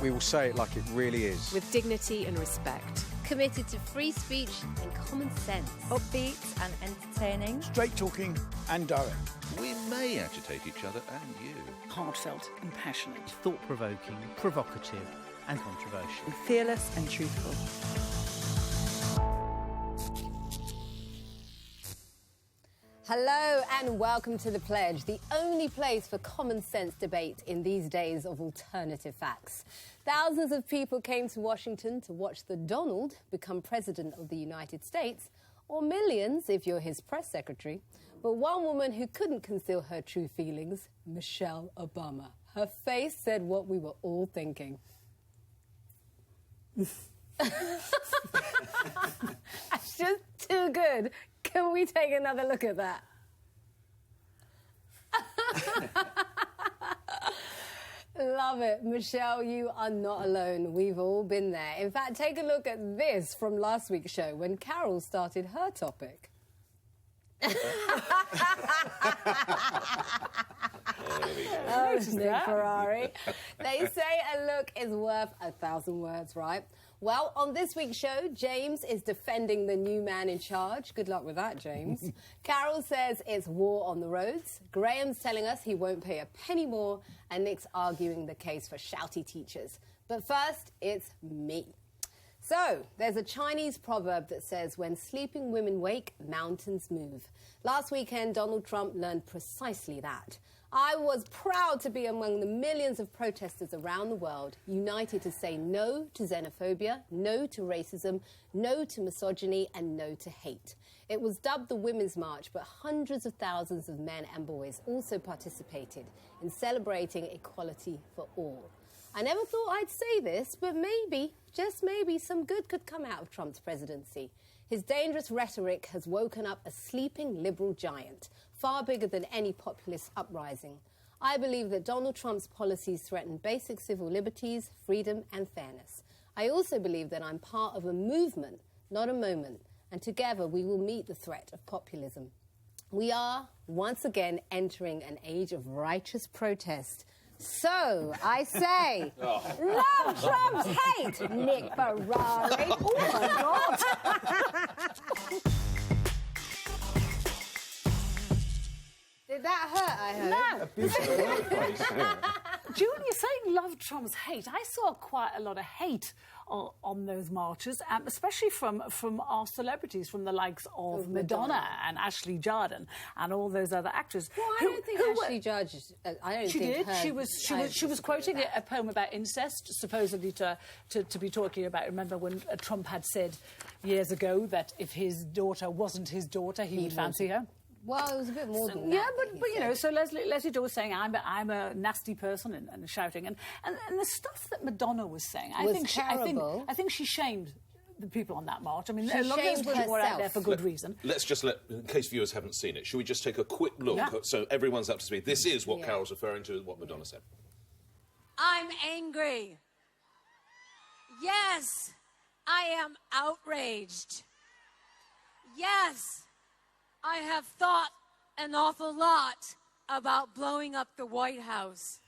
We will say it like it really is. With dignity and respect. Committed to free speech and common sense. Upbeat and entertaining. Straight talking and direct. We may agitate each other and you. Heartfelt and passionate. Thought-provoking, provocative and controversial. Fearless and truthful. Hello and welcome to The Pledge, the only place for common sense debate in these days of alternative facts. Thousands of people came to Washington to watch the Donald become president of the United States, or millions if you're his press secretary. But one woman who couldn't conceal her true feelings, Michelle Obama. Her face said what we were all thinking. That's just too good. Can we take another look at that? Love it. Michelle, you are not alone. We've all been there. In fact, take a look at this from last week's show when Carole started her topic. Oh, Nick Ferrari. They say a look is worth 1,000 words, right? Well, on this week's show, James is defending the new man in charge. Good luck with that, James. Carole says it's war on the roads. Graham's telling us he won't pay a penny more. And Nick's arguing the case for shouty teachers. But first, it's me. So, there's a Chinese proverb that says, when sleeping women wake, mountains move. Last weekend, Donald Trump learned precisely that. I was proud to be among the millions of protesters around the world, united to say no to xenophobia, no to racism, no to misogyny, and no to hate. It was dubbed the Women's March, but hundreds of thousands of men and boys also participated in celebrating equality for all. I never thought I'd say this, but maybe, just maybe, some good could come out of Trump's presidency. His dangerous rhetoric has woken up a sleeping liberal giant, far bigger than any populist uprising. I believe that Donald Trump's policies threaten basic civil liberties, freedom and fairness. I also believe that I'm part of a movement, not a moment, and together we will meet the threat of populism. We are, once again, entering an age of righteous protest. So, I say, love Trump's hate, Nick Ferrari. Oh, my God. Did that hurt, I hope? No. Julie, you're saying love Trump's hate. I saw quite a lot of hate on those marches, especially from our celebrities, from the likes of Madonna and Ashley Judd and all those other actors. Well, I don't think Ashley Judd. She did. She was quoting a poem about incest, supposedly to be talking about. Remember when Trump had said years ago that if his daughter wasn't his daughter, he would fancy her. Well, it was a bit more than that. Yeah, but you know, so Leslie Joe was saying I'm a nasty person and shouting and the stuff that Madonna was saying, I think she shamed the people on that march. I mean, a lot of those women were out there for good reason. Let's just in case viewers haven't seen it, should we just take a quick look so everyone's up to speed? This is what Carole's referring to, what Madonna said. I'm angry. Yes, I am outraged. Yes, I have thought an awful lot about blowing up the White House.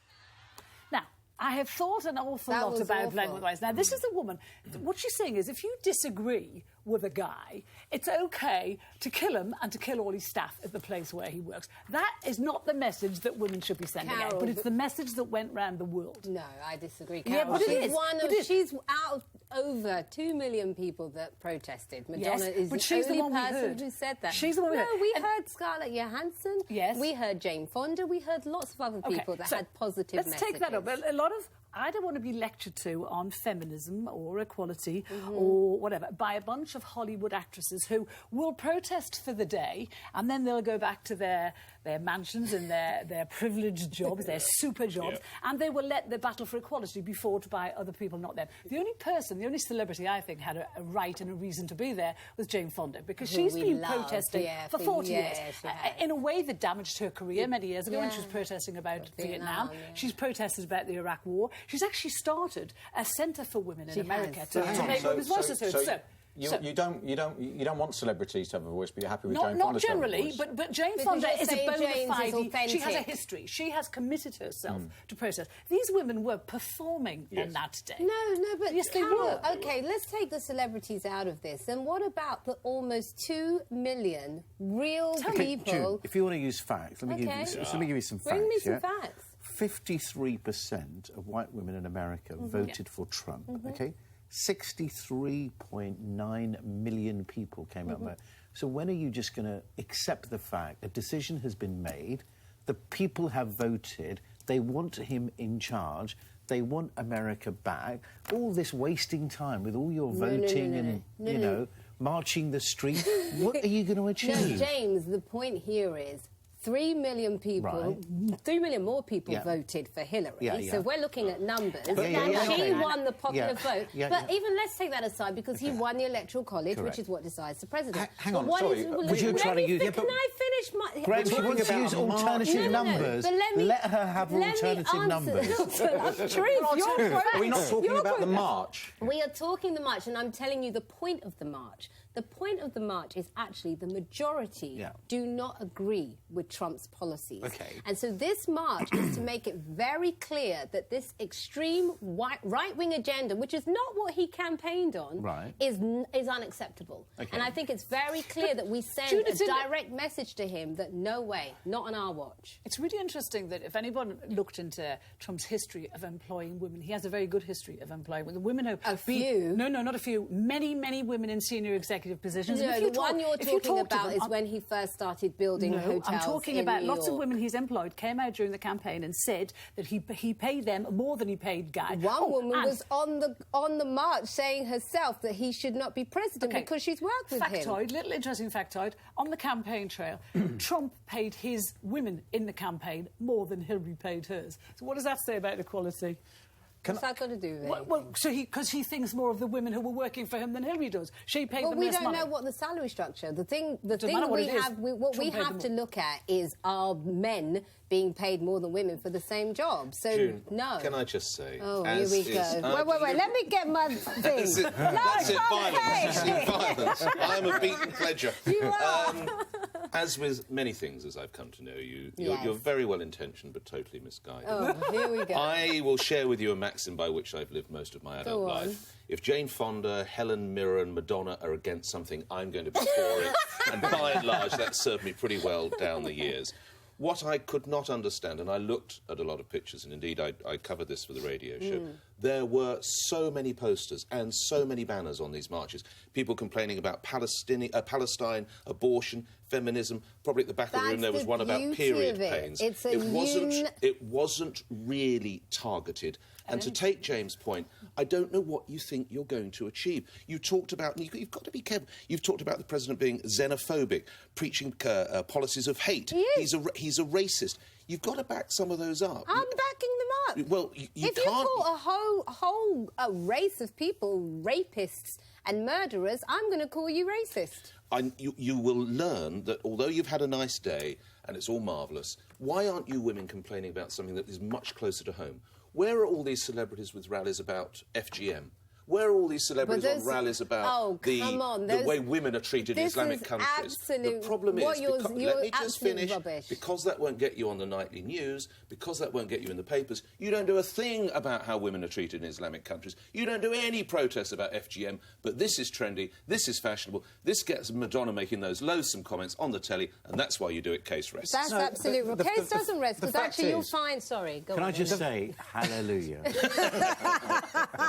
Now, I have thought an awful lot about blowing up the White House. Now, this is a woman. What she's saying is if you disagree with a guy, it's okay to kill him and to kill all his staff at the place where he works. That is not the message that women should be sending out, but it's the message that went round the world. No, I disagree, Carole. Yeah, but it is. She's out of over 2 million people that protested. Madonna is the only person who said that. She's the one we heard. No, we heard Scarlett Johansson. Yes. We heard Jane Fonda. We heard lots of other people that had positive messages. Let's take that up. A lot of... I don't want to be lectured to on feminism or equality or whatever by a bunch of Hollywood actresses who will protest for the day and then they'll go back to their mansions and their privileged jobs, their super jobs, and they will let the battle for equality be fought by other people, not them. The only celebrity I think had a right and a reason to be there was Jane Fonda, because she's been protesting for 40 years in a way that damaged her career many years ago when she was protesting about Vietnam. She's protested about the Iraq War. She's actually started a centre for women in America to make women's voices heard. So, You don't want celebrities to have a voice, but you're happy with Jane Fonda. Not generally, but Jane Fonda is a bona fide. She has a history. She has committed herself to protest. These women were performing on that day. No, but yes, they were. Okay, let's take the celebrities out of this. And what about the almost 2 million real people? June, if you want to use facts, let me give you some facts. Bring me some facts. 53% of white women in America voted for Trump, okay? 63.9 million people came out there. So when are you just going to accept the fact a decision has been made, the people have voted, they want him in charge, they want America back, all this wasting time with all your voting and, you know, marching the street, what are you going to achieve? No, James, the point here is 3 million people, 3 million more people voted for Hillary. So we're looking at numbers. He won the popular vote. But even let's take that aside because he won the Electoral College, which is what decides the president. Hang on, sorry. Would you try to use... Can I finish my... Graham, she wants to use alternative numbers. Let her have alternative numbers. Are we not talking about the march? We are talking the march, and I'm telling you the point of the march. The point of the march is actually the majority do not agree with Trump's policies. And so this march is to make it very clear that this extreme right-wing agenda, which is not what he campaigned on, is unacceptable. And I think it's very clear that we send a direct message to him that no way, not on our watch. It's really interesting that if anyone looked into Trump's history of employing women, he has a very good history of employing women. The women who... A few? No, not a few. Many, many women in senior executive positions. No, the one you're talking about is when he first started building hotels. I'm talking about lots of York. women he's employed came out during the campaign and said that he paid them more than he paid Guy. One woman was on the march saying herself that he should not be president because she's worked with him. Little interesting factoid. On the campaign trail, Trump paid his women in the campaign more than Hillary paid hers. So what does that say about equality? What's that got to do with it? Well, so because he thinks more of the women who were working for him than Hillary does. She paid them less money. But we don't know what the salary structure. The thing we have to look at is are men being paid more than women for the same job? So June, no. Can I just say? Oh, here we go. Wait. Let me get my thing. That's it. Violence. I'm a beaten pledger. You are. As with many things, as I've come to know you, you're very well-intentioned but totally misguided. Oh, here we go. I will share with you a maxim by which I've lived most of my adult life. If Jane Fonda, Helen Mirren and Madonna are against something, I'm going to be for it. And by and large, that's served me pretty well down the years. What I could not understand, and I looked at a lot of pictures, and indeed I covered this for the radio show, there were so many posters and so many banners on these marches. People complaining about Palestine, abortion, feminism. Probably at the back of the room there was one about period pains. It wasn't really targeted. And to take James' point, I don't know what you think you're going to achieve. You talked about, and you've got to be careful, you've talked about the president being xenophobic, preaching policies of hate. He's a racist. You've got to back some of those up. I'm backing them up. Well, you if can't... you call a whole race of people rapists and murderers, I'm going to call you racist. You will learn that although you've had a nice day and it's all marvellous, why aren't you women complaining about something that is much closer to home? Where are all these celebrities with rallies about FGM? Where are all these celebrities on rallies about the way women are treated in Islamic countries? The problem is, let me just finish, because that won't get you on the nightly news, because that won't get you in the papers, you don't do a thing about how women are treated in Islamic countries. You don't do any protests about FGM, but this is trendy, this is fashionable, this gets Madonna making those loathsome comments on the telly, and that's why you do it case rests. That's absolutely right. Case doesn't rest, because actually you'll find... Sorry, go on. Can I just say, hallelujah?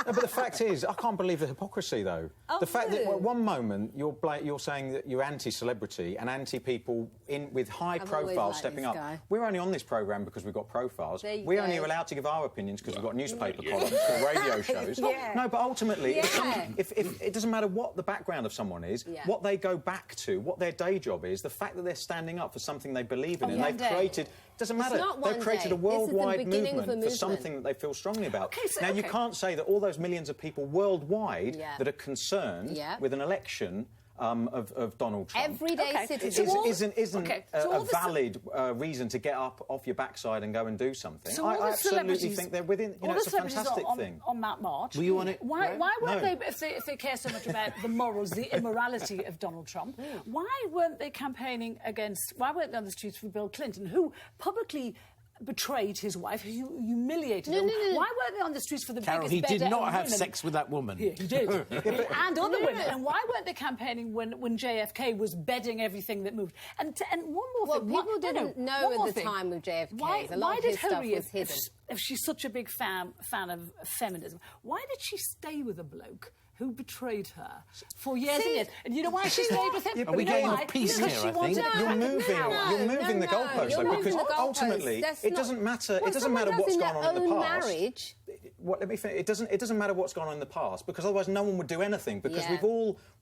But the fact is, I can't believe the hypocrisy, though. The fact that at one moment you're saying that you're anti-celebrity and anti-people with high profiles stepping up. We're only on this programme because we've got profiles. We're only allowed to give our opinions because we've got newspaper columns or radio shows. No, but ultimately, if it doesn't matter what the background of someone is, what they go back to, what their day job is, the fact that they're standing up for something they believe in and they've created... Doesn't matter. They've created a worldwide movement for something that they feel strongly about. Now, you can't say that all those millions of people worldwide that are concerned with an election of Donald Trump. Everyday citizens. Isn't a valid reason to get up off your backside and go and do something. So I absolutely think they're within... You know, it's a fantastic thing. On that march... Were you on it? Why weren't they... If they care so much about the morals, the immorality of Donald Trump, why weren't they campaigning against... Why weren't they on the streets for Bill Clinton, who publicly betrayed his wife, who humiliated her? Why weren't they on the streets for the Carole, biggest he did not have women? sex with that woman. Yeah, he did. And other women. And why weren't they campaigning when JFK was bedding everything that moved? And one more thing... Well, people didn't know at the time with JFK. Why did Hillary, if she's such a big fan of feminism, why did she stay with a bloke who betrayed her for years and years? And you know why she stayed with him? Are we getting off piece here, I think? You're moving the goalposts, though, because ultimately it doesn't matter. It doesn't matter what's gone on in the past. Marriage. Let me finish. It doesn't matter what's gone on in the past, because otherwise no one would do anything. Because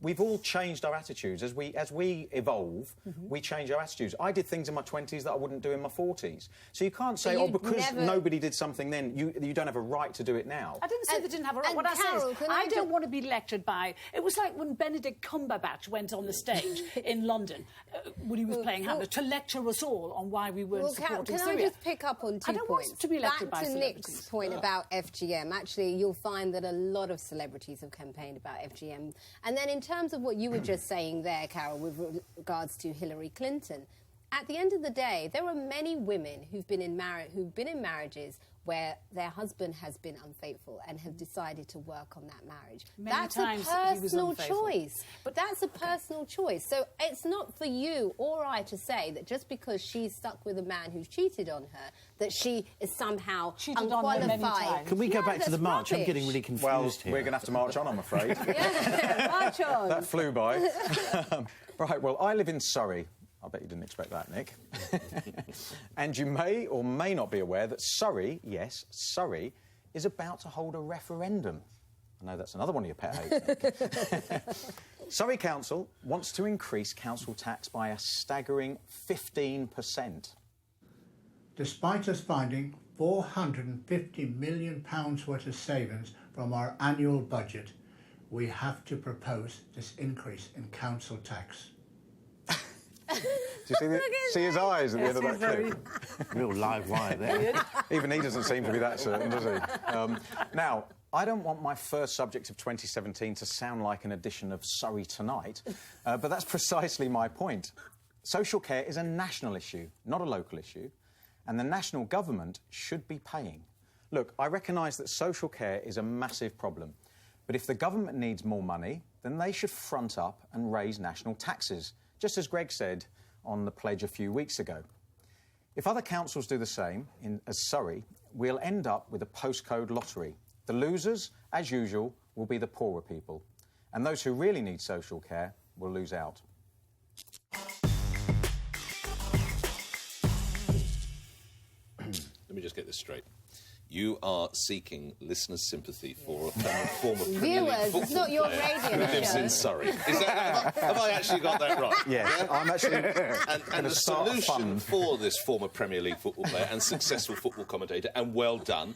we've all changed our attitudes as we evolve. We change our attitudes. I did things in my 20s that I wouldn't do in my 40s. So you can't say, because nobody did something then, you don't have a right to do it now. I didn't say they didn't have a right. What I said is, I don't want to be lectured by... It was like when Benedict Cumberbatch went on the stage in London when he was playing Hamlet to lecture us all on why we weren't supporting Syria. Can I just pick up on two points? I don't want to be lectured by celebrities. Back to Nick's point about FGM. Actually, you'll find that a lot of celebrities have campaigned about FGM. And then in terms of what you were just saying there, Carole, with regards to Hillary Clinton, at the end of the day, there are many women who've been in marriages where their husband has been unfaithful and have decided to work on that marriage. That's a personal choice. But that's a personal choice. So it's not for you or I to say that just because she's stuck with a man who's cheated on her, that she is somehow unqualified. Can we go back to the march? I'm getting really confused here. We're going to have to march on, I'm afraid. March on. That flew by. Right, well, I live in Surrey. I bet you didn't expect that, Nick. And you may or may not be aware that Surrey, yes, Surrey, is about to hold a referendum. I know that's another one of your pet hates, Nick. Surrey Council wants to increase council tax by a staggering 15%. Despite us finding £450 million worth of savings from our annual budget, we have to propose this increase in council tax. Do you see his eyes at the end of that clip? Real live wire there. Even he doesn't seem to be that certain, does he? Now, I don't want my first subject of 2017 to sound like an edition of Surrey Tonight, but that's precisely my point. Social care is a national issue, not a local issue, and the national government should be paying. Look, I recognise that social care is a massive problem, but if the government needs more money, then they should front up and raise national taxes, just as Greg said on the pledge a few weeks ago. If other councils do the same, as Surrey, we'll end up with a postcode lottery. The losers, as usual, will be the poorer people, and those who really need social care will lose out. Let me just get this straight. You are seeking listeners' sympathy for a former Viewers, it's not your radio who lives in Surrey. Have I actually got that right? Yes, I'm actually and the solution for this former Premier League football player and successful football commentator, and well done,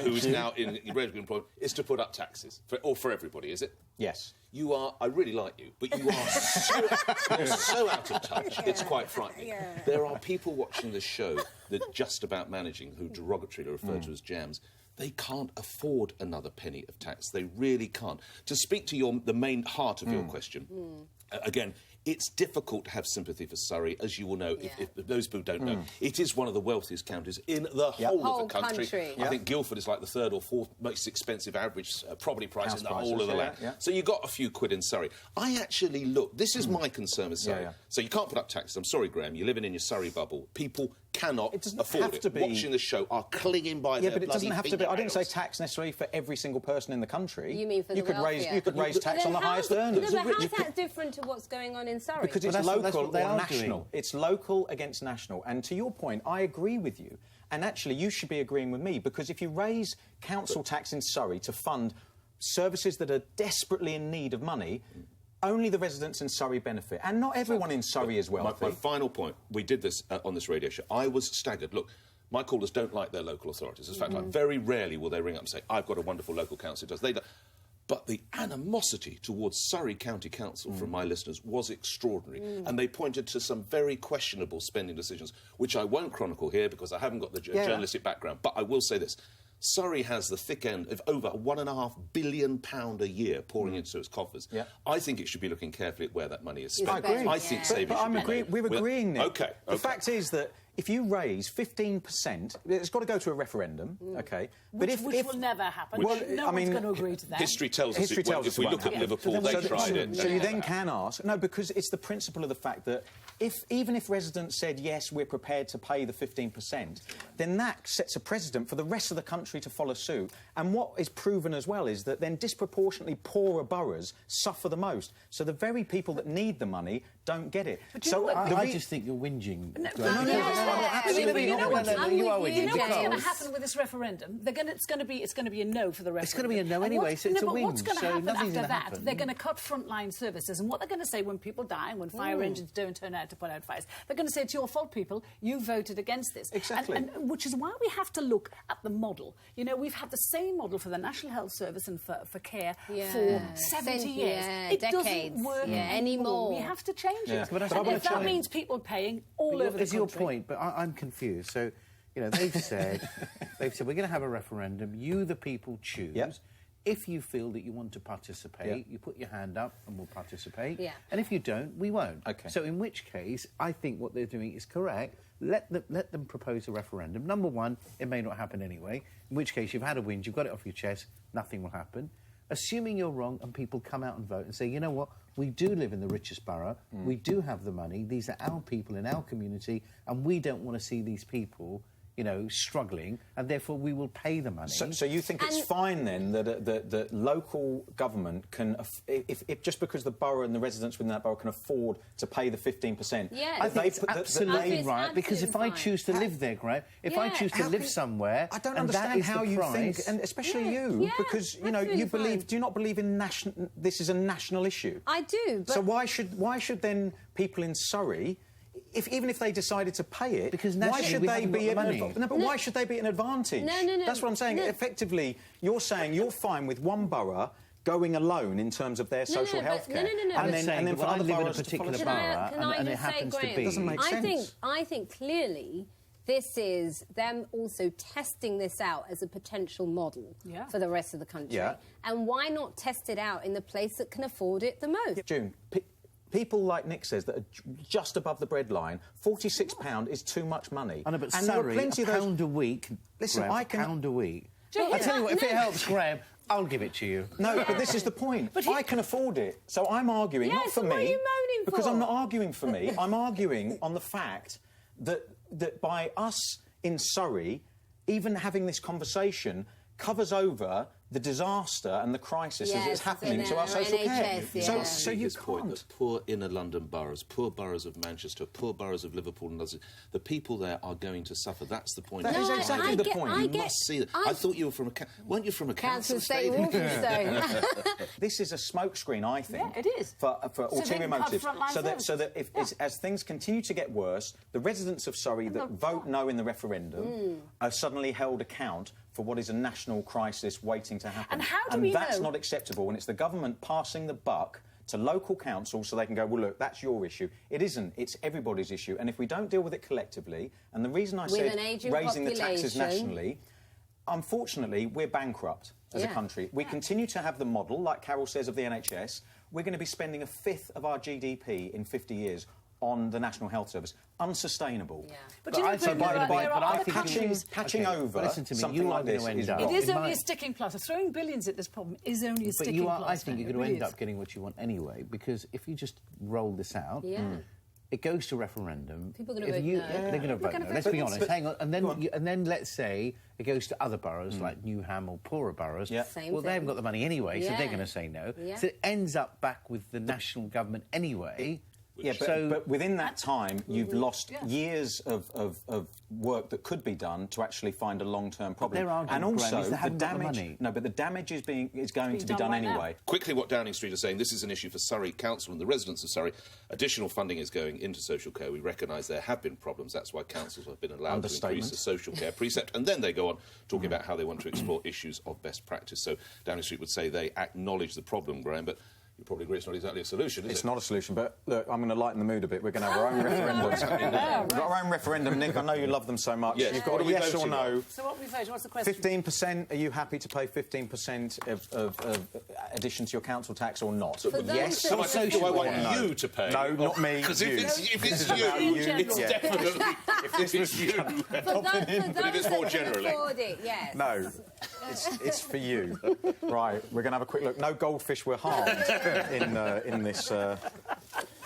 who is now in regular employment, is to put up taxes for everybody, is it? Yes. You are... I really like you, but you are so out of touch, it's quite frightening. Yeah. There are people watching this show that just about managing, who derogatorily refer to as jams. They can't afford another penny of tax. They really can't. To speak to the main heart of your question, again, it's difficult to have sympathy for Surrey, as you will know, if those people don't know. It is one of the wealthiest counties in the whole of the country. I think Guildford is like the third or fourth most expensive average property price in the whole of the land. So you got a few quid in Surrey. I actually look... This is my concern with Surrey. So you can't put up taxes. I'm sorry, Graham, you're living in your Surrey bubble. People cannot afford it. Watching the show are clinging by their bloody but it doesn't have to be. I didn't say fingernails. Tax necessarily for every single person in the country. You mean for the wealthier? You could raise tax on the highest earners. But how's that different to what's going on in Surrey? Because it's local or national. It's local against national. And to your point, I agree with you. And actually, you should be agreeing with me, because if you raise council tax in Surrey to fund services that are desperately in need of money, only the residents in Surrey benefit. And not everyone in Surrey is wealthy. My final point, we did this on this radio show. I was staggered. Look, my callers don't like their local authorities. In fact, like, very rarely will they ring up and say, I've got a wonderful local council. They don't. But the animosity towards Surrey County Council from my listeners was extraordinary. And they pointed to some very questionable spending decisions, which I won't chronicle here because I haven't got the journalistic background. But I will say this. Surrey has the thick end of over £1.5 billion a year pouring into its coffers. Yeah. I think it should be looking carefully at where that money is spent. I agree. I think savings should be made. We're agreeing, Nick. OK. The fact is that if you raise 15%, it's got to go to a referendum, OK? Which will never happen. Well, no one's going to agree to that. History tells us if we look at Liverpool, they tried it. So you then can ask... No, because it's the principle of the fact that even if residents said, yes, we're prepared to pay the 15%, then that sets a precedent for the rest of the country to follow suit. And what is proven as well is that then disproportionately poorer boroughs suffer the most. So the very people that need the money don't get it. So I just think you're whinging. Absolutely not. You are whinging. You know what's going to happen with this referendum? It's going to be a no for the referendum. It's going to be a no anyway, so it's a win. What's going to happen after that? They're going to cut frontline services. And what they're going to say when people die, when fire engines don't turn out to put out fires, they're going to say, it's your fault, people. You voted against this. Exactly. And which is why we have to look at the model. You know, we've had the same model for the National Health Service and for care for 70 years. It doesn't work anymore. We have to change it. And if that means people paying all over the country... Is your point, but I'm confused. So, you know, they've said, we're going to have a referendum. You, the people, choose. Yep. If you feel that you want to participate, you put your hand up and we'll participate. Yeah. And if you don't, we won't. Okay. So in which case, I think what they're doing is correct. Let them propose a referendum. Number one, it may not happen anyway, in which case you've had a whinge, you've got it off your chest, nothing will happen. Assuming you're wrong and people come out and vote and say, you know what, we do live in the richest borough, we do have the money, these are our people in our community, and we don't want to see these people, you know, struggling, and therefore we will pay the money. So you think it's fine then that local government can, if just because the borough and the residents within that borough can afford to pay the 15%? Yeah, I think it's absolutely right, because if I choose to live there, Graham, if I choose to live somewhere, I don't understand how you think, and especially you, because you know you believe. Do you not believe in national? This is a national issue. I do. But so why should then people in Surrey? Even if they decided to pay it, because why should they be why should they be an advantage? No. That's what I'm saying. Effectively, you're saying you're fine with one borough going alone in terms of their social health care. And then for other boroughs to follow. And it happens to be. It doesn't make sense. I think clearly this is them also testing this out as a potential model for the rest of the country. Yeah. And why not test it out in the place that can afford it the most? June. People like Nick says that are just above the breadline, £46 is too much money. I know, but Surrey, £1 a week. Listen, Graham, I can... £1 a week. I tell you what, if it helps, Graham, I'll give it to you. No, but this is the point. But I can afford it, so I'm arguing, not for me. What are you moaning for? Because I'm not arguing for me. I'm arguing on the fact that by us in Surrey, even having this conversation covers over the disaster and the crisis that's happening to our social care. So you can't. That poor inner London boroughs, poor boroughs of Manchester, poor boroughs of Liverpool and others, the people there are going to suffer. That's the point. That is exactly the point. You must see that. I thought you were from weren't you from a council estate? This is a smokescreen, I think. Yeah, it is. For ulterior motives. So that as things continue to get worse, the residents of Surrey that vote no in the referendum are suddenly held account for what is a national crisis waiting to happen. And how do we know? That's not acceptable, and it's the government passing the buck to local councils so they can go, well, look, that's your issue. It isn't. It's everybody's issue. And if we don't deal with it collectively, and the reason I said raising the taxes nationally, unfortunately, we're bankrupt as a country. We continue to have the model, like Carole says, of the NHS. We're going to be spending a fifth of our GDP in 50 years on the National Health Service. Unsustainable. Yeah. But I think patching over something like this is wrong. It is only a sticking plaster. Throwing billions at this problem is only a sticking plaster. I think you're going to end up getting what you want anyway, because if you just roll this out, it goes to referendum. People are going to vote no. They're going to vote no. Let's be honest. Hang on. And then let's say it goes to other boroughs like Newham or poorer boroughs. Yeah. Well, they haven't got the money anyway, so they're going to say no. Yeah. So it ends up back with the national government anyway. accomplish. Yeah, but within that time, you've lost years of work that could be done to actually find a long-term problem. And also, the damage. No, but the damage is going to be done anyway. Quickly, what Downing Street are saying, this is an issue for Surrey Council and the residents of Surrey. Additional funding is going into social care. We recognise there have been problems. That's why councils have been allowed to increase the social care precept. And then they go on talking about how they want to explore issues of best practice. So Downing Street would say they acknowledge the problem, Graham, but you probably agree it's not exactly a solution, is it? It's not a solution, but look, I'm going to lighten the mood a bit. We're going to have our own referendum. We've got our own referendum, Nick. I know you love them so much. Yes. You've got a yes or no. So what we vote? What's the question? 15%. Are you happy to pay 15% of addition to your council tax or not? Yes. So do I want you to pay? No, not me. Because if it's you, it's definitely. If this was you, but if it's more generally, yes. No, it's for you. Right, we're going to have a quick look. No goldfish were harmed in this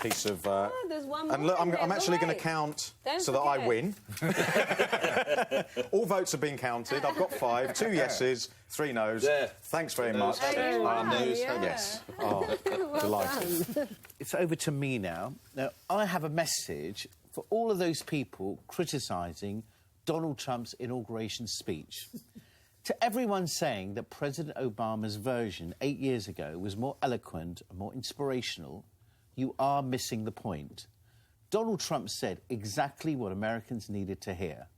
piece of... there's one more and look, I'm there, actually going to count so that I win. All votes have been counted. I've got 5, 2 yeses, 3 noes. There. Thanks very much. Yes. Oh, delighted. It's over to me now. Now, I have a message for all of those people criticising Donald Trump's inauguration speech. To everyone saying that President Obama's version 8 years ago was more eloquent and more inspirational, you are missing the point. Donald Trump said exactly what Americans needed to hear.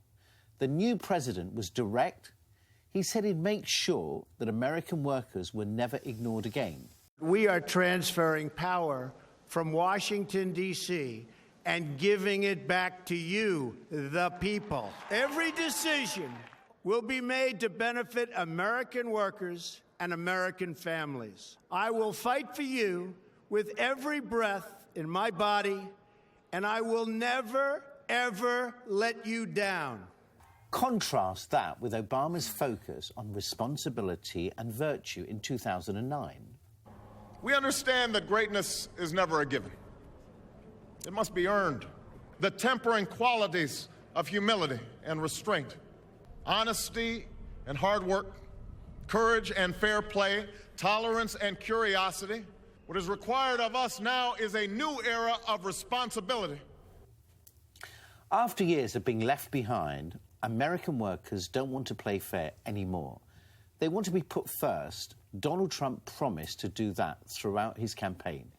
The new president was direct. He said he'd make sure that American workers were never ignored again. We are transferring power from Washington, D.C., and giving it back to you, the people. Every decision will be made to benefit American workers and American families. I will fight for you with every breath in my body, and I will never, ever let you down. Contrast that with Obama's focus on responsibility and virtue in 2009. We understand that greatness is never a given. It must be earned. The tempering qualities of humility and restraint, honesty and hard work, courage and fair play, tolerance and curiosity. What is required of us now is a new era of responsibility. After years of being left behind, American workers don't want to play fair anymore. They want to be put first. Donald Trump promised to do that throughout his campaign.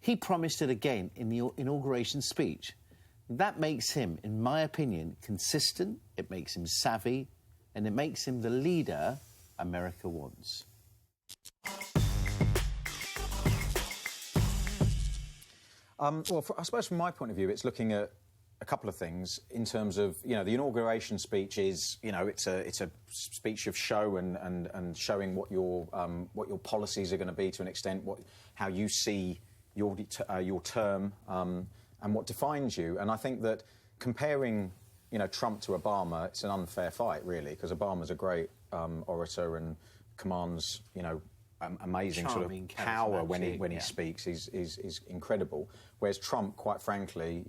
He promised it again in the inauguration speech. That makes him, in my opinion, consistent, it makes him savvy, and it makes him the leader America wants. Well, I suppose from my point of view, it's looking at a couple of things in terms of, the inauguration speech is, it's a speech of show and showing what your policies are going to be to an extent, how you see your term and what defines you. And I think that comparing, Trump to Obama, it's an unfair fight, really, because Obama's a great orator and commands, amazing sort of power when he speaks. He's incredible. Whereas Trump, quite frankly,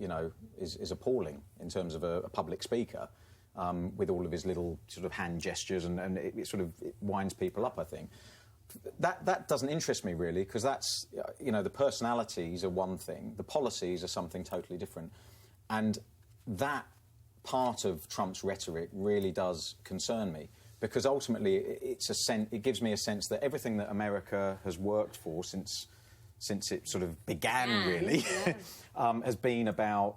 is appalling in terms of a public speaker, with all of his little sort of hand gestures and it winds people up, I think. That doesn't interest me, really, because that's, the personalities are one thing, the policies are something totally different. And that part of Trump's rhetoric really does concern me, because ultimately it gives me a sense that everything that America has worked for since it sort of began, really, has been about,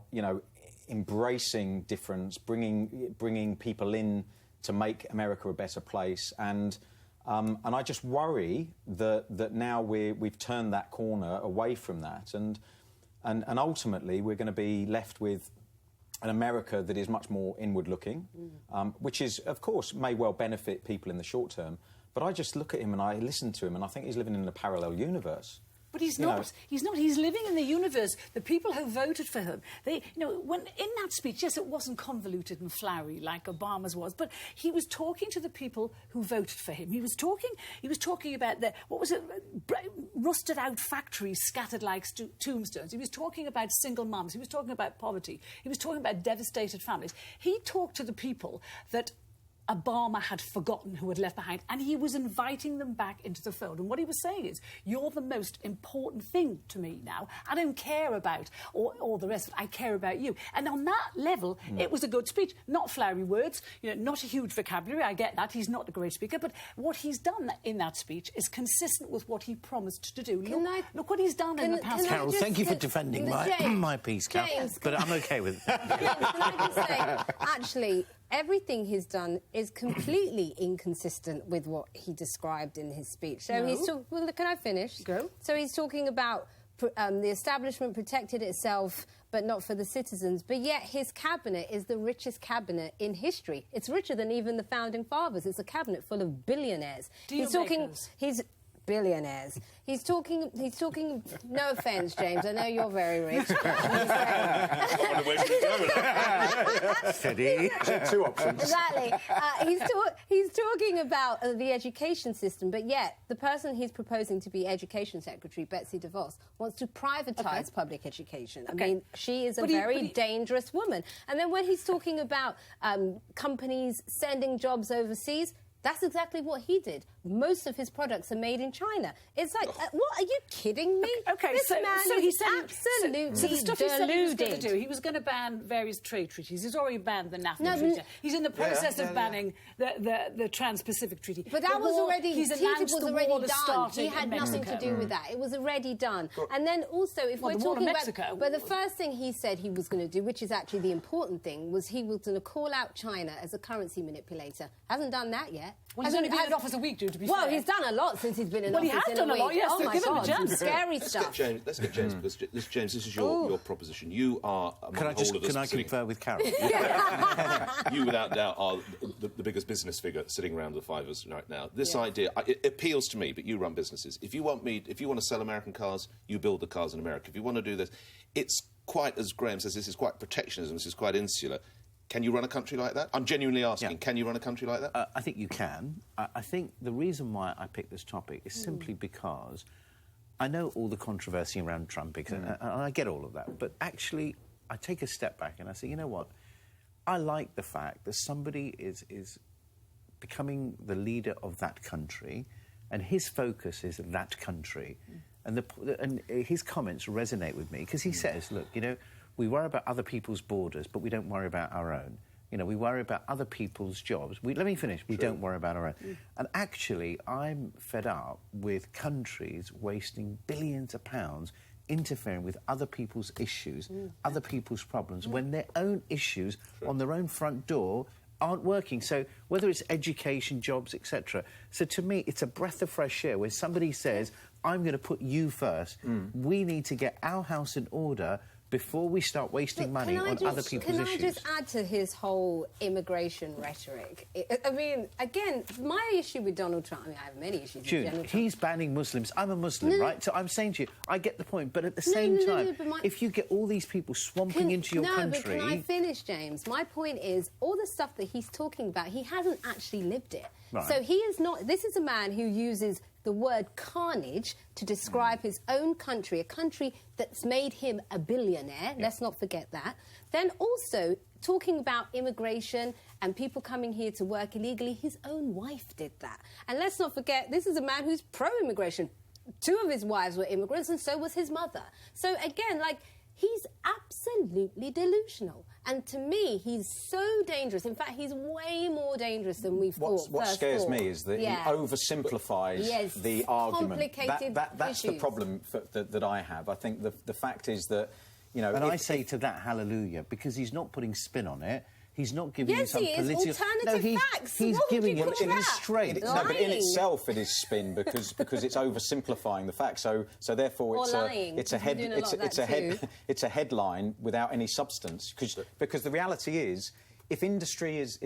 embracing difference, bringing people in to make America a better place. And I just worry that now we've turned that corner away from that, and ultimately we're going to be left with an America that is much more inward-looking, which is, of course, may well benefit people in the short term. But I just look at him and I listen to him and I think he's living in a parallel universe. But he's not. He's not. He's living in the universe. The people who voted for him, when in that speech, yes, it wasn't convoluted and flowery like Obama's was, but he was talking to the people who voted for him. He was talking about rusted out factories scattered like tombstones. He was talking about single mums. He was talking about poverty. He was talking about devastated families. He talked to the people that Obama had forgotten, who had left behind, and he was inviting them back into the fold. And what he was saying is, you're the most important thing to me now. I don't care about all the rest of it. I care about you. And on that level, it was a good speech. Not flowery words, not a huge vocabulary. I get that. He's not a great speaker. But what he's done in that speech is consistent with what he promised to do. Look what he's done in the past. Carole, thank you for defending my piece, Carole. But I'm OK with it. James, can I just say, actually, everything he's done is completely inconsistent with what he described in his speech. So well, can I finish? Go. So he's talking about the establishment protected itself, but not for the citizens. But yet his cabinet is the richest cabinet in history. It's richer than even the founding fathers. It's a cabinet full of billionaires. He's billionaires. He's talking. No offence, James. I know you're very rich. Steady. Two options. Exactly. He's talking about the education system, but yet the person he's proposing to be Education Secretary, Betsy DeVos, wants to privatise public education. I mean, she is a very dangerous woman. And then when he's talking about companies sending jobs overseas, that's exactly what he did. Most of his products are made in China. It's like, what? Are you kidding me? Okay, this man he is said, absolutely so the stuff he said he was going to deluded. do, he was going to ban various trade treaties. He's already banned the NAFTA treaty. He's in the process of banning the Trans-Pacific Treaty. But that was already... He's announced the wall is starting. He had nothing to do with that. It was already done. And then also, if we're talking about... Mexico. But the first thing he said he was going to do, which is actually the important thing, was he was going to call out China as a currency manipulator. Hasn't done that yet. Well, he's only been in office a week, to be fair. Well, he's done a lot since he's been in office. Well, he has done a lot, yes. Oh, my God, some scary stuff. Let's get James, because James, this is your proposition. You are Can I confer with Carole? You, without doubt, are the biggest business figure sitting around the five of us right now. This idea, it appeals to me, but you run businesses. If you want to sell American cars, you build the cars in America. If you want to do this, it's quite, as Graeme says, this is quite protectionism, this is quite insular. Can you run a country like that? I'm genuinely asking, can you run a country like that? I think you can. I think the reason why I picked this topic is simply because I know all the controversy around Trump, and I get all of that, but actually I take a step back and I say, you know what? I like the fact that somebody is becoming the leader of that country, and his focus is that country. And his comments resonate with me, because he says, look, we worry about other people's borders, but we don't worry about our own. We worry about other people's jobs. Let me finish. We don't worry about our own. And actually, I'm fed up with countries wasting billions of pounds interfering with other people's issues, other people's problems, when their own issues on their own front door aren't working. So whether it's education, jobs, etc. So to me, it's a breath of fresh air where somebody says, I'm going to put you first. We need to get our house in order before we start wasting money on other people's issues. Can I just add to his whole immigration rhetoric? I mean, again, my issue with Donald Trump... I mean, I have many issues with Donald Trump. He's banning Muslims. I'm a Muslim, right? So I'm saying to you, I get the point, but at the same time, if you get all these people swamping into your country... No, but can I finish, James? My point is, all the stuff that he's talking about, he hasn't actually lived it. Right. So he is not... This is a man who uses the word carnage to describe his own country, a country that's made him a billionaire. Let's not forget that. Then also talking about immigration and people coming here to work illegally, his own wife did that. And let's not forget, this is a man who's pro-immigration. 2 of his wives were immigrants, and so was his mother. So again, he's absolutely delusional. And to me, he's so dangerous. In fact, he's way more dangerous than we thought. What scares me is that he oversimplifies the argument. That's the problem that I have. I think the fact is that, And I say to that, hallelujah, because he's not putting spin on it. He's not giving you some political... facts. He's giving it straight. No, but in itself it is spin because it's oversimplifying the facts. So therefore it's a headline without any substance. Because the reality is, if industry is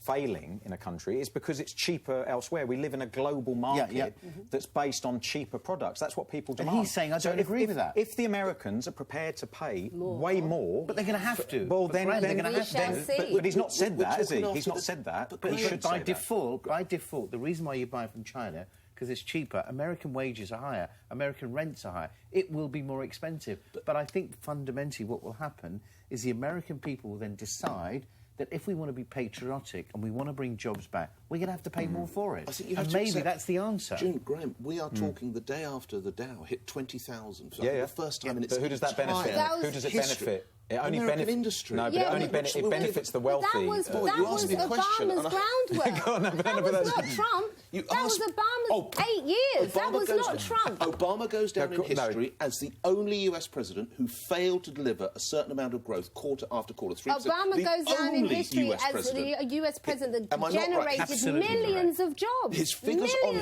failing in a country, it's because it's cheaper elsewhere. We live in a global market that's based on cheaper products. That's what people demand. And he's saying, I don't agree with that. If the Americans are prepared to pay way more... But they're going to have to. Well, then they're going to have to. But he's not said that, has he? He's not said that. But he should by default, the reason why you buy from China... because it's cheaper. American wages are higher. American rents are higher. It will be more expensive. But I think fundamentally what will happen is the American people will then decide that if we want to be patriotic and we want to bring jobs back, we're going to have to pay more for it. I think you have and to maybe accept, that's the answer. Graham, we are talking the day after the Dow hit 20,000. So Yeah. the first time in its But who does that benefit? Who does it benefit? It only American industry. No, but Yeah, it benefits the wealthy. That was Obama's groundwork. Go on, that was not Trump. That was Obama's 8 years. That was not Trump. Obama goes down in history as the only US president who failed to deliver a certain amount of growth quarter after quarter. Obama goes down in history as the US president that generated millions of jobs. His figures on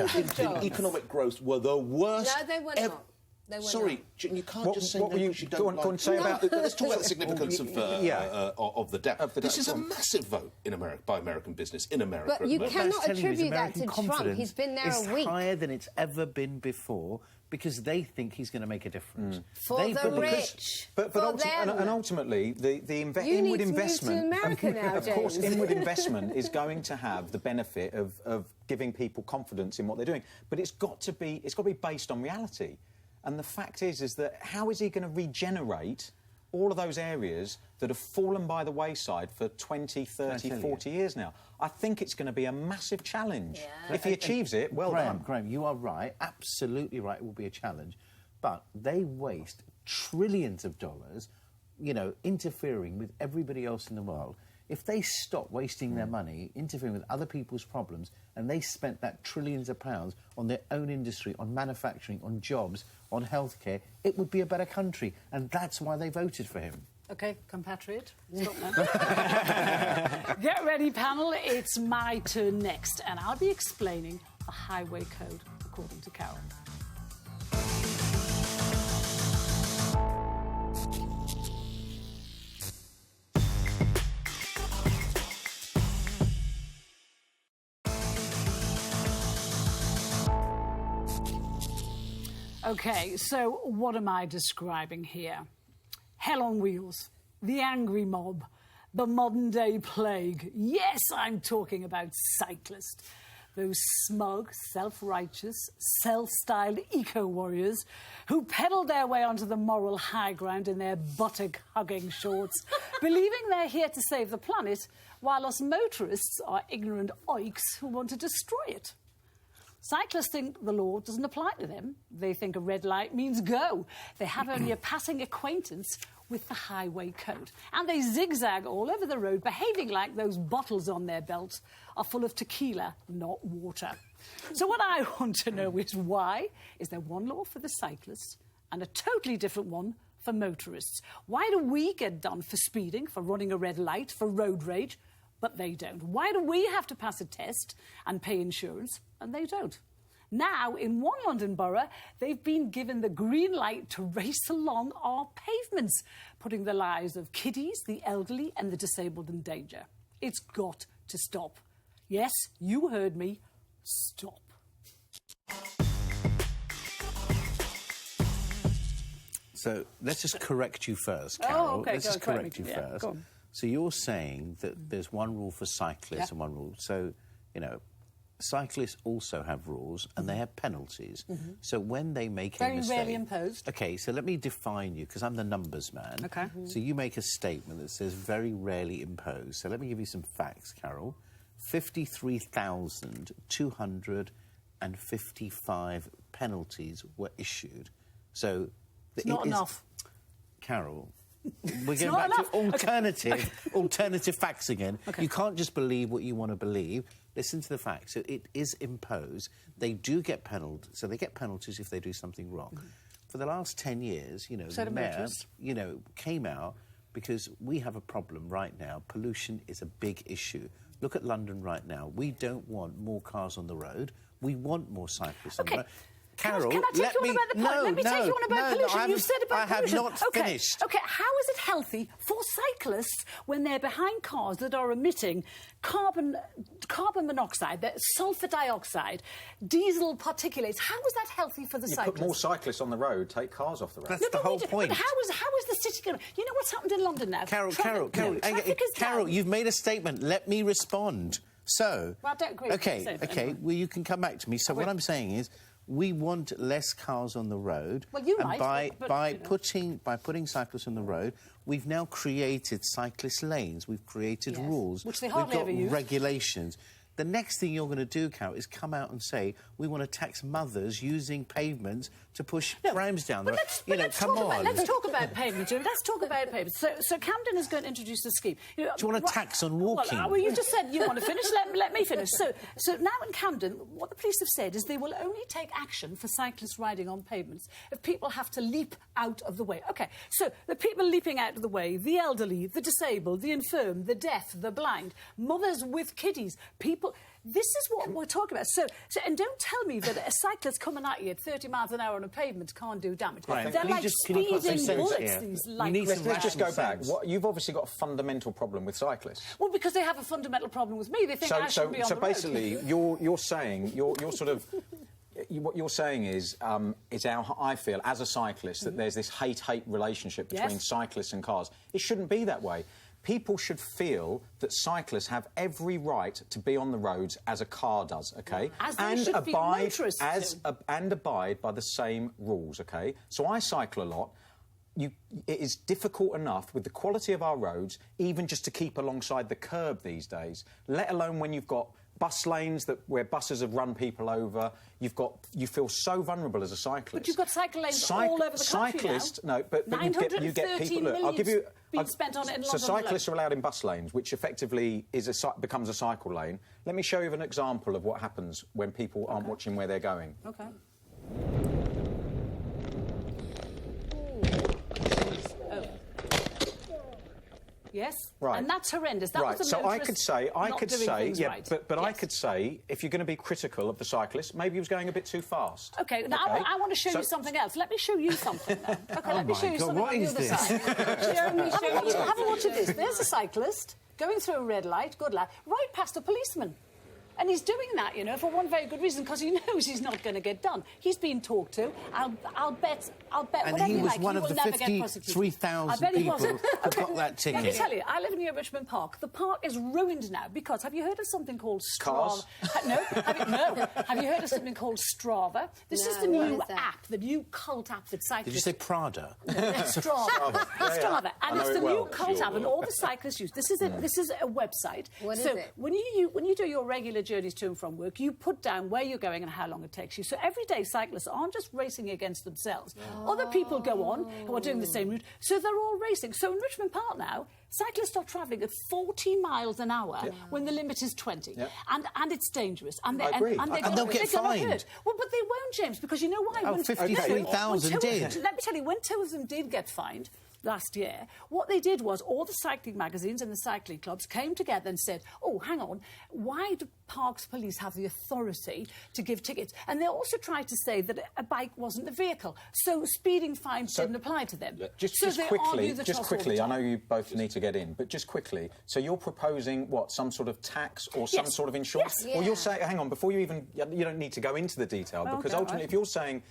economic growth were the worst. No, they were not. Sorry, you can't just say what you don't like... say about... Let's talk about the significance of the Dow. This is a massive vote in America by American business in America. But you cannot attribute that to Trump. He's been there a week. It's higher than it's ever been before because they think he's going to make a difference. For the rich. But ultimately, the inward investment... Move to America now, of course, inward investment is going to have the benefit of giving people confidence in what they're doing. But it's got to be based on reality. And the fact is that how is he going to regenerate all of those areas that have fallen by the wayside for 20, 30, 40 years now? I think it's going to be a massive challenge. Yeah. If he achieves it, well done. Graeme, you are right, absolutely right, it will be a challenge. But they waste trillions of dollars, you know, interfering with everybody else in the world. If they stop wasting their money, interfering with other people's problems, and they spent that trillions of pounds on their own industry, on manufacturing, on jobs, on healthcare, it would be a better country. And that's why they voted for him. OK, compatriot, stop now. Get ready, panel. It's my turn next, and I'll be explaining the highway code, according to Carole. OK, so what am I describing here? Hell on wheels, the angry mob, the modern-day plague. Yes, I'm talking about cyclists. Those smug, self-righteous, self-styled eco-warriors who pedal their way onto the moral high ground in their buttock-hugging shorts, believing they're here to save the planet, while us motorists are ignorant oiks who want to destroy it. Cyclists think the law doesn't apply to them. They think a red light means go. They have only a passing acquaintance with the highway code. And they zigzag all over the road, behaving like those bottles on their belts are full of tequila, not water. So what I want to know is why is there one law for the cyclists and a totally different one for motorists? Why do we get done for speeding, for running a red light, for road rage, but they don't? Why do we have to pass a test and pay insurance, and they don't? Now, in one London borough, they've been given the green light to race along our pavements, putting the lives of kiddies, the elderly and the disabled in danger. It's got to stop. Yes, you heard me. Stop. So let's just correct you first, Carole. Oh, OK. Let's just correct you first. Go on. So you're saying that there's one rule for cyclists and one rule. So, you know, cyclists also have rules and they have penalties. So when they make a mistake... Very rarely imposed. OK, so let me define you, because I'm the numbers man. OK. So you make a statement that says very rarely imposed. So let me give you some facts, Carole. 53,255 penalties were issued. So... It's not enough. Carole... We're going back to alternative facts again. Okay. You can't just believe what you want to believe. Listen to the facts. So it is imposed. They do get penalised. So they get penalties if they do something wrong. For the last 10 years, you know, the mayor, you know, came out because we have a problem right now. Pollution is a big issue. Look at London right now. We don't want more cars on the road. We want more cyclists on the road. Carole, can I take you on about the pollution? Let me take you on about pollution. You said about pollution. I have not finished. OK, how is it healthy for cyclists when they're behind cars that are emitting carbon monoxide, sulphur dioxide, diesel particulates? How is that healthy for the cyclists? Put more cyclists on the road, take cars off the road. That's the whole point. But how is the city going to... You know what's happened in London now? Carole, you've made a statement. Let me respond. So... Well, I don't agree with OK, well, you can come back to me. So what I'm saying is... we want less cars on the road. Well, you and might, by putting cyclists on the road, we've now created cyclist lanes. We've created rules. Which they hardly ever use. We've got regulations. The next thing you're going to do, Carole, is come out and say we want to tax mothers using pavements to push prams down the road. Let's talk about pavements. Let's talk about pavements. So Camden is going to introduce a scheme. Do you want a tax on walking? Well, you just said you want to finish. Let me finish. So now in Camden, what the police have said is they will only take action for cyclists riding on pavements if people have to leap out of the way. OK, so the people leaping out of the way, the elderly, the disabled, the infirm, the deaf, the blind, mothers with kiddies, people... This is what we're talking about. And don't tell me that a cyclist coming at you at 30 miles an hour on a pavement can't do damage. Right. They're like speeding bullets, these lights. Let's just go back. You've obviously got a fundamental problem with cyclists. Well, because they have a fundamental problem with me. They think I should be on the road. So basically, you're saying, you're sort of... What you're saying is how I feel, as a cyclist, that there's this hate-hate relationship between cyclists and cars. It shouldn't be that way. People should feel that cyclists have every right to be on the roads as a car does, OK? And abide by the same rules, OK? So I cycle a lot. It is difficult enough with the quality of our roads, even just to keep alongside the curb these days, let alone when you've got bus lanes where buses have run people over. You feel so vulnerable as a cyclist. But you've got cycle lanes all over the country now. No, but you get people. Look, I'll give you. Spent on it in so cyclists are allowed in bus lanes, which effectively becomes a cycle lane. Let me show you an example of what happens when people aren't watching where they're going. OK. Yes? Right. And that's horrendous. That right. was So I could say, right. but I could say, if you're going to be critical of the cyclist, maybe he was going a bit too fast. OK, now I want to show you something else. Let me show you something then. OK, let me show you something on the other side. Have a watch of this. There's a cyclist going through a red light, good lad, right past a policeman. And he's doing that, for one very good reason, because he knows he's not going to get done. He's been talked to. I'll bet and he was one of the 53,000 people who got that ticket. Let me tell you, I live near Richmond Park. The park is ruined now because have you heard of something called Strava? No. Have you heard of something called Strava? This is the new app, the new cult app that cyclists... Did you say Prada? Strava. Strava. And it's the new cult app, and all the cyclists use. This is a website. What is it? When you do your regular journeys to and from work, you put down where you're going and how long it takes you. So every day cyclists aren't just racing against themselves. Other people go on who are doing the same route, so they're all racing. So in Richmond Park now, cyclists are travelling at 40 miles an hour when the limit is 20. And it's dangerous. And I agree. And they'll get fined. Well, but they won't, James, because you know why? 53,000 did. Let me tell you, when two of them did get fined last year, what they did was all the cycling magazines and the cycling clubs came together and said, oh, hang on, why do Parks Police have the authority to give tickets? And they also tried to say that a bike wasn't a vehicle, so speeding fines didn't apply to them. Just quickly, I know you both need to get in, but just quickly, so you're proposing, what, some sort of tax or some sort of insurance? Yes. Or you're saying, hang on, before you don't need to go into the detail, because ultimately, if you're saying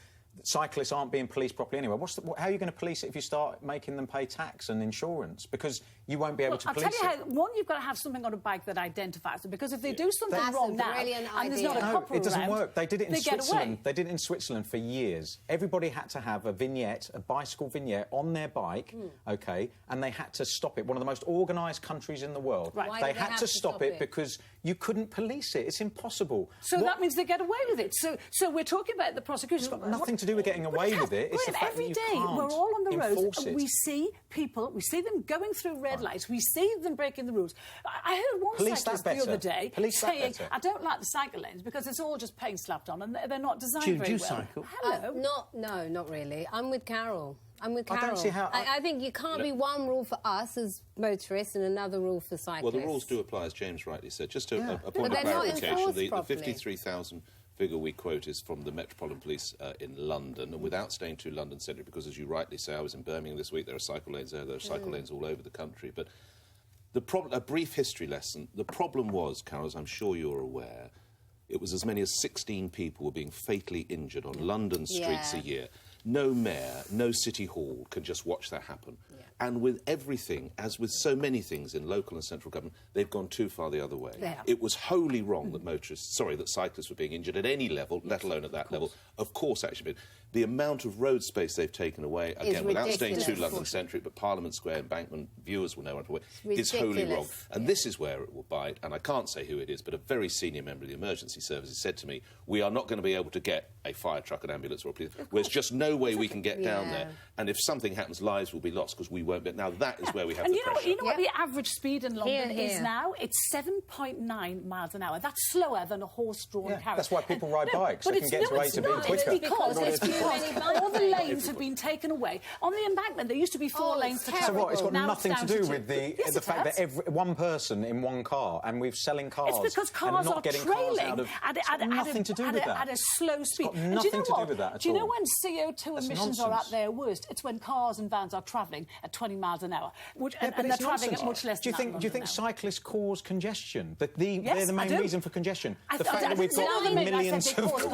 cyclists aren't being policed properly anyway, how are you going to police it if you start making them pay tax and insurance? Because you won't be able to police it. I'll tell you how, one, you've got to have something on a bike that identifies them, because if they do something wrong now, and there's not a copper around... it doesn't work. They did it in Switzerland. They did it in Switzerland for years. Everybody had to have a vignette, a bicycle vignette, on their bike, OK, and they had to stop it. One of the most organised countries in the world. Right. They had to stop it because you couldn't police it. It's impossible. So that means they get away with it. So we're talking about the prosecution. It's got nothing to do with getting away with it. It's the fact that you can't we're all on the roads and it. we see people, we see them going through red lights, we see them breaking the rules. I heard one cyclist the other day saying, I don't like the cycle lanes because it's all just paint slapped on and they're not designed very well. Do you cycle? Hello? No, not really. I'm with Carole. I don't see how... I think you can't be one rule for us as motorists and another rule for cyclists. Well, the rules do apply, as James rightly said. Just a point of clarification, the 53,000 figure we quote is from the Metropolitan Police in London, and without staying too London-centric, because, as you rightly say, I was in Birmingham this week, there are cycle lanes there, there are cycle lanes all over the country. But a brief history lesson, the problem was, Carole, as I'm sure you're aware, it was as many as 16 people were being fatally injured on London streets a year. no mayor, no city hall can just watch that happen. Yeah. And with everything, as with so many things in local and central government, they've gone too far the other way. Yeah. It was wholly wrong that cyclists were being injured at any level, let alone at that level. Of course, actually, the amount of road space they've taken away, again, without staying too London-centric, but Parliament Square, Embankment, viewers will know what is wholly wrong. And this is where it will bite, and I can't say who it is, but a very senior member of the emergency services said to me, we are not going to be able to get a fire truck, an ambulance or a police. There's just no way we can get down there. And if something happens, lives will be lost because we won't be. Now, that is where we have the pressure. You know what the average speed in London is now? It's 7.9 miles an hour. That's slower than a horse-drawn carriage. That's why people ride bikes. They can get to A to B quicker. It's because all the lanes have been taken away. On the embankment, there used to be 4 lanes to travel. So what? It's got nothing to do with the fact that one person in one car, and we're selling cars. It's because cars are trailing at a slow speed. It's got nothing to do with that at all. Do you know when CO2 emissions are at their worst? It's when cars and vans are travelling at 20 miles an hour, and they're travelling at much less than that. Do you think cyclists cause congestion? They're the main reason for congestion. The fact that we've got millions of cars.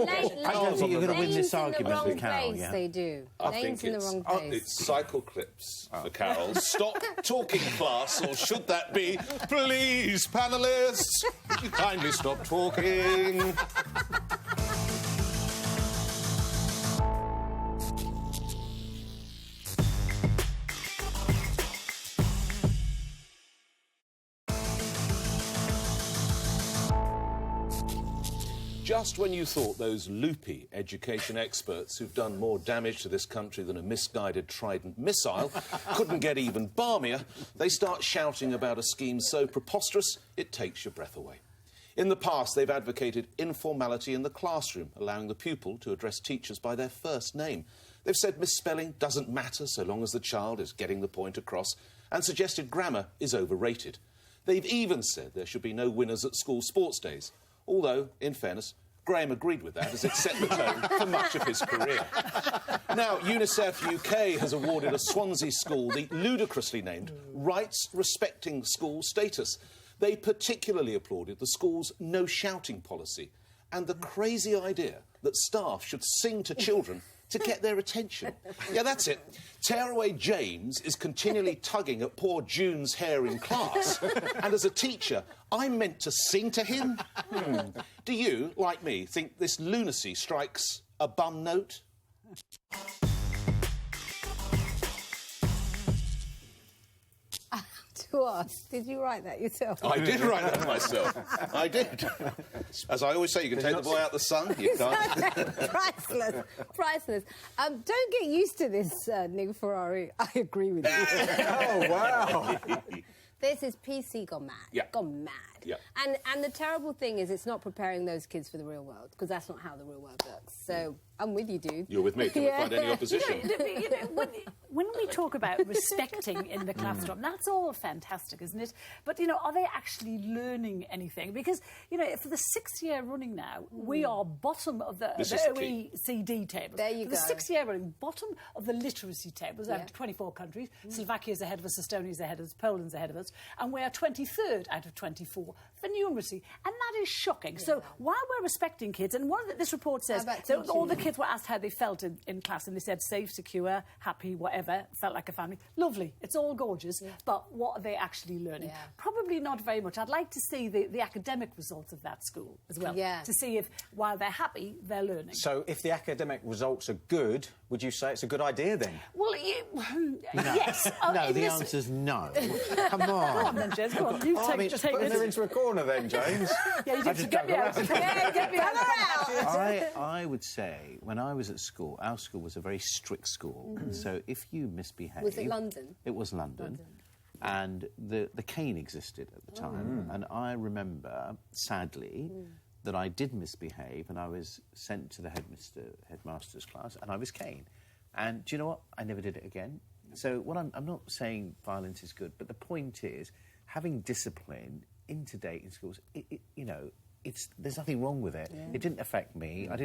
I don't think you're going to win this argument with Carole. They do. I think it's cycle clips for Carole. Stop talking, class, or should that be, please, panellists, would you kindly stop talking? Just when you thought those loopy education experts who've done more damage to this country than a misguided Trident missile couldn't get even balmier, they start shouting about a scheme so preposterous it takes your breath away. In the past, they've advocated informality in the classroom, allowing the pupil to address teachers by their first name. They've said misspelling doesn't matter so long as the child is getting the point across, and suggested grammar is overrated. They've even said there should be no winners at school sports days. Although, in fairness, Graeme agreed with that, as it set the tone for much of his career. Now, UNICEF UK has awarded a Swansea school the ludicrously named Rights Respecting School status. They particularly applauded the school's no shouting policy and the crazy idea that staff should sing to children to get their attention. Yeah, that's it. Tearaway James is continually tugging at poor June's hair in class. And as a teacher, I'm meant to sing to him? Do you, like me, think this lunacy strikes a bum note? To us. Did you write that yourself? I did write that myself. I did. As I always say, you can take the boy out the sun, you can't. Priceless. Priceless. Don't get used to this, Nick Ferrari. I agree with you. Oh, wow. This is PC gone mad. Yeah. Gone mad. Yeah. And the terrible thing is it's not preparing those kids for the real world, because that's not how the real world works. So I'm with you, dude. You're with me. Can we find any opposition? When we talk about respecting in the classroom, that's all fantastic, isn't it? But, are they actually learning anything? Because, for the 6th year running now, we are bottom of the OECD tables. There you go. The 6th year running, bottom of the literacy tables. There are 24 countries. Slovakia's ahead of us, Estonia's ahead of us, Poland's ahead of us. And we are 23rd out of 24 for numeracy. And that is shocking. Yeah. So while we're respecting kids, and this report says that all the kids were asked how they felt in class, and they said safe, secure, happy, whatever, felt like a family. Lovely. It's all gorgeous. Yeah. But what are they actually learning? Yeah. Probably not very much. I'd like to see the academic results of that school as well. Yeah. To see if, while they're happy, they're learning. So if the academic results are good, would you say it's a good idea then? Well, yes. No, the answer's no. Come on. Go on then, James. Go on. You just put her into a corner then, James. Yeah, you did. Get me out. Get me out. I would say, when I was at school, our school was a very strict school. Mm-hmm. So if you misbehaved... Was it London? It was London. And the cane existed at the time. And I remember, sadly, that I did misbehave, and I was sent to the headmaster's class, and I was caned. And do you know what? I never did it again. So I'm not saying violence is good, but the point is, having discipline in schools, there's nothing wrong with it. Yeah. It didn't affect me. I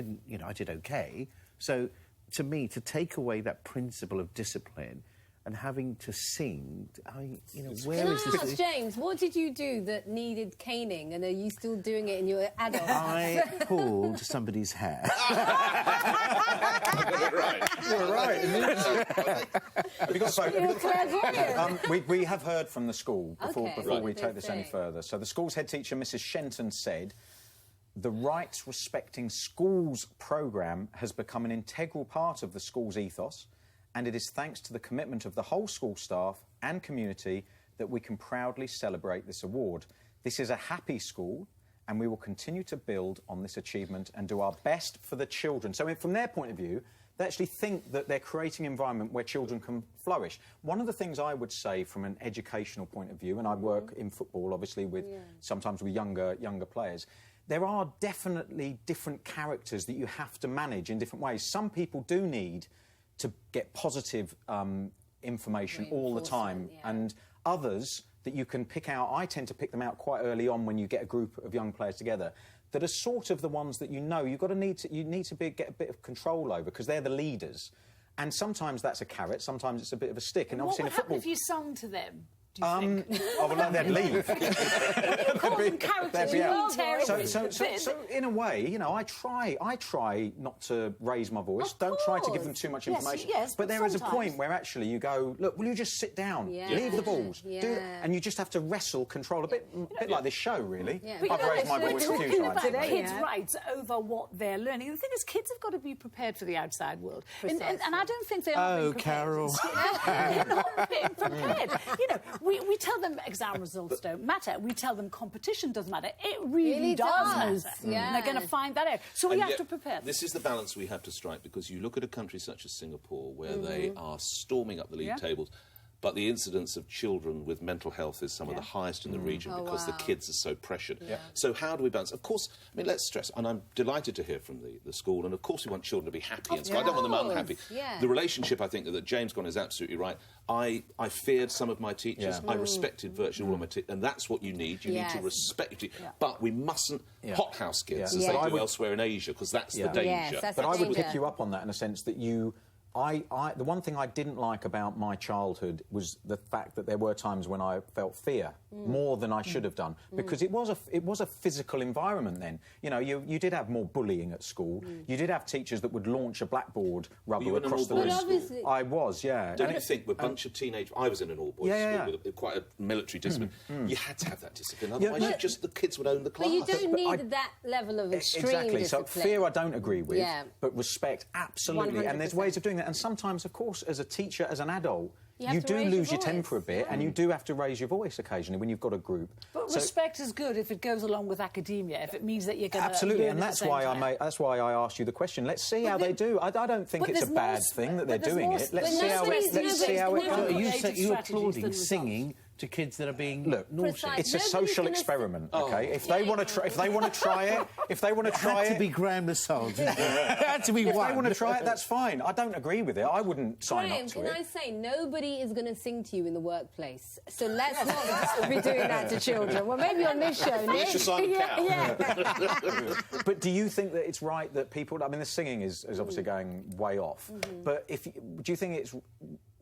did okay. So, to me, to take away that principle of discipline, and having to sing, where is this? James, what did you do that needed caning, and are you still doing it in your adult? I pulled somebody's hair. You're right. We have heard from the school before we take this any further. So the school's head teacher, Mrs. Shenton, said, the Rights Respecting Schools programme has become an integral part of the school's ethos, and it is thanks to the commitment of the whole school staff and community that we can proudly celebrate this award. This is a happy school, and we will continue to build on this achievement and do our best for the children. So from their point of view, they actually think that they're creating an environment where children can flourish. One of the things I would say from an educational point of view, and I work in football, obviously, sometimes with younger players, there are definitely different characters that you have to manage in different ways. Some people do need to get positive information all the time, and others that you can pick out, I tend to pick them out quite early on when you get a group of young players together, that are sort of the ones that you need to get a bit of control over, because they're the leaders. And sometimes that's a carrot, sometimes it's a bit of a stick. And what obviously would happen if you sung to them? Oh, well, they'd leave. So in a way, I try not to raise my voice. Don't try to give them too much information. Yes, but there is a point where actually you go, look, will you just sit down, leave the balls, and you just have to wrestle control a bit like this show, really. I've raised my voice a few times. About kids' rights over what they're learning. The thing is, kids have got to be prepared for the outside world, and I don't think they are. Oh, Carole, they're not being prepared. We tell them exam results don't matter. We tell them competition doesn't matter. It really does matter. And they're going to find that out. So we have to prepare them. This is the balance we have to strike, because you look at a country such as Singapore, where they are storming up the league tables, but the incidence of children with mental health is some of the highest in the region because the kids are so pressured. So how do we balance? Of course, let's stress, and I'm delighted to hear from the school, and of course we want children to be happy in school. I don't want them unhappy. The relationship, I think, that James got is absolutely right. I feared some of my teachers. I respected virtually all of my teachers, and that's what you need. You need to respect your teachers. But we mustn't hothouse kids as they do elsewhere in Asia, because that's the danger. But I would pick you up on that in a sense that the one thing I didn't like about my childhood was the fact that there were times when I felt fear more than I should have done, because it was a physical environment then. You did have more bullying at school. You did have teachers that would launch a blackboard rubber across the room. I was, Don't you think, with a bunch of teenage... I was in an all-boys school with quite a military discipline. You had to have that discipline, otherwise the kids would own the class. But you don't need that level of extreme discipline. So fear I don't agree with, but respect, absolutely. 100%. And there's ways of doing that. And sometimes, of course, as a teacher, as an adult, you do lose your temper a bit, and you do have to raise your voice occasionally when you've got a group. But respect is good if it goes along with academia, if it means that you're going to... Absolutely, and that's why I asked you the question. Let's see how they do. I don't think it's a bad thing that they're doing it. Let's see how it goes. Are you applauding singing to kids that are being naughty? It's a social experiment, OK? If they want to try it, it had to be Graeme Le Saux. It had to be one. If they want to try it, that's fine. I don't agree with it. I wouldn't sign up to it. Can I say, nobody is going to sing to you in the workplace, so let's not be doing that to children. Well, maybe on this show, Nick. But do you think that it's right that people... the singing is obviously going way off, but do you think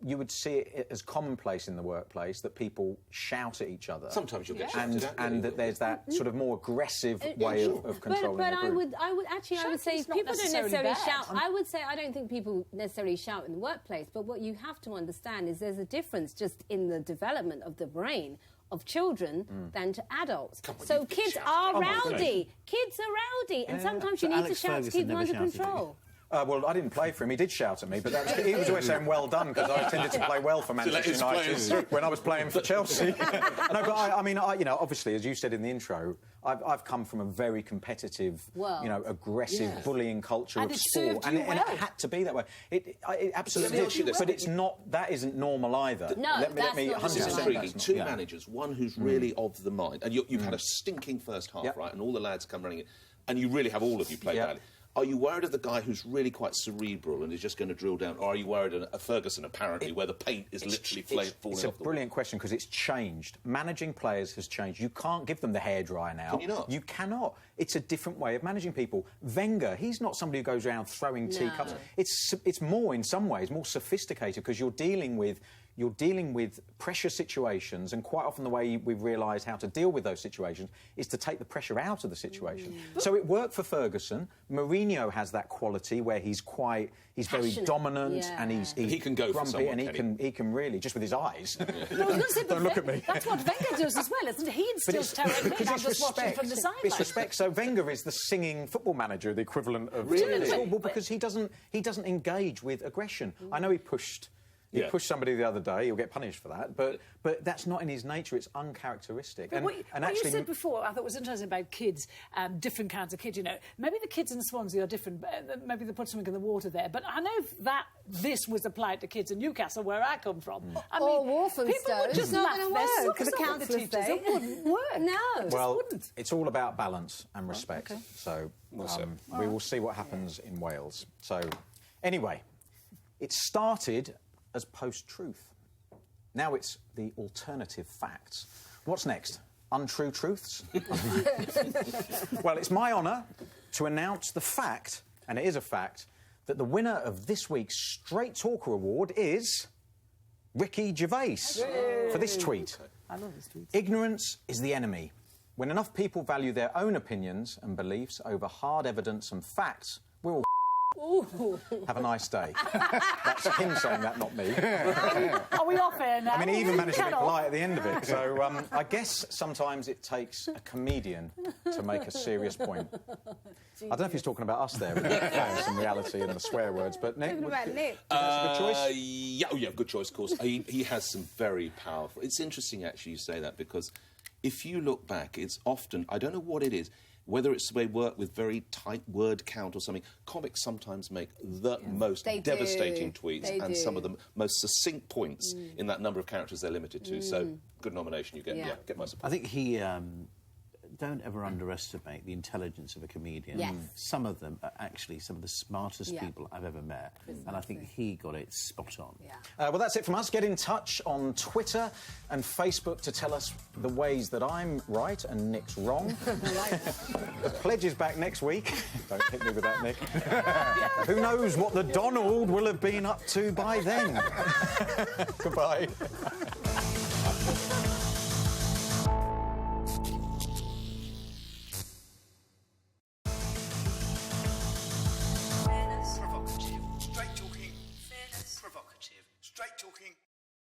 you would see it as commonplace in the workplace that people shout at each other? Sometimes you'll get shouted at. And that there's that sort of more aggressive way of controlling the group. I would say people don't necessarily shout. I would say I don't think people necessarily shout in the workplace, but what you have to understand is there's a difference just in the development of the brain of children than to adults. So kids are rowdy. Kids are rowdy, and sometimes you need to shout to keep them under control. Well, I didn't play for him. He did shout at me, but he was always saying "well done" because I tended to play well for Manchester United when I was playing for Chelsea. Obviously, as you said in the intro, I've come from a very competitive, aggressive bullying culture of sport, and it had to be that way. It absolutely did, but it's not. That isn't normal either. No, let me 100% intriguing. Two managers, one who's really of the mind, and you've had a stinking first half, right? And all the lads come running in, and you really have all of you play badly. Are you worried of the guy who's really quite cerebral and is just going to drill down, or are you worried of Ferguson, apparently, where the paint is literally falling off the wall? It's a brilliant question, because it's changed. Managing players has changed. You can't give them the hairdryer now. Can you not? You cannot. It's a different way of managing people. Wenger, he's not somebody who goes around throwing teacups. It's more, in some ways, more sophisticated, because you're dealing with you're dealing with pressure situations, and quite often the way we've realised how to deal with those situations is to take the pressure out of the situation. So it worked for Ferguson. Mourinho has that quality where he's very dominant, and he can go grumpy, for someone, and he can really, just with his eyes. Don't look at me. That's what Wenger does as well, isn't it? He instills terror in me. I'm just watching from the sideline. It's respect. So Wenger is the singing football manager, the equivalent of... Really? Well, because he doesn't engage with aggression. I know he pushed somebody the other day. He'll get punished for that. But that's not in his nature. It's uncharacteristic. But what you said before, I thought was interesting about kids, different kinds of kids. You know, maybe the kids in Swansea are different. Maybe they put something in the water there. But I know that this was applied to kids in Newcastle, where I come from. I mean, Walthamstow. People would just not going to work because the councillors say it wouldn't work. No, well, it's all about balance and respect. Okay. So we will see what happens in Wales. So anyway, it started as post-truth. Now it's the alternative facts. What's next? Untrue truths? Well, it's my honour to announce the fact, and it is a fact, that the winner of this week's Straight Talker Award is Ricky Gervais for this tweet. I love this tweet. Ignorance is the enemy. When enough people value their own opinions and beliefs over hard evidence and facts, we're all have a nice day. That's him saying that, not me. Are we off here now? I mean, he even managed to be polite at the end of it. So I guess sometimes it takes a comedian to make a serious point. I don't know if he's talking about us there, with the chaos and reality and the swear words, but Nick... Talking about Nick. That's a good choice? Yeah, good choice, of course. He has some very powerful... It's interesting, actually, you say that, because if you look back, it's often... I don't know what it is, whether it's they work with very tight word count or something, comics sometimes make the most devastating tweets and some of the most succinct points in that number of characters they're limited to. So, good nomination you get. Yeah, get my support. I think he... don't ever underestimate the intelligence of a comedian. Yes. Some of them are actually some of the smartest people I've ever met. And I think he got it spot on. Well, that's it from us. Get in touch on Twitter and Facebook to tell us the ways that I'm right and Nick's wrong. The pledge is back next week. Don't hit me with that, Nick. Who knows what the Donald will have been up to by then? Goodbye.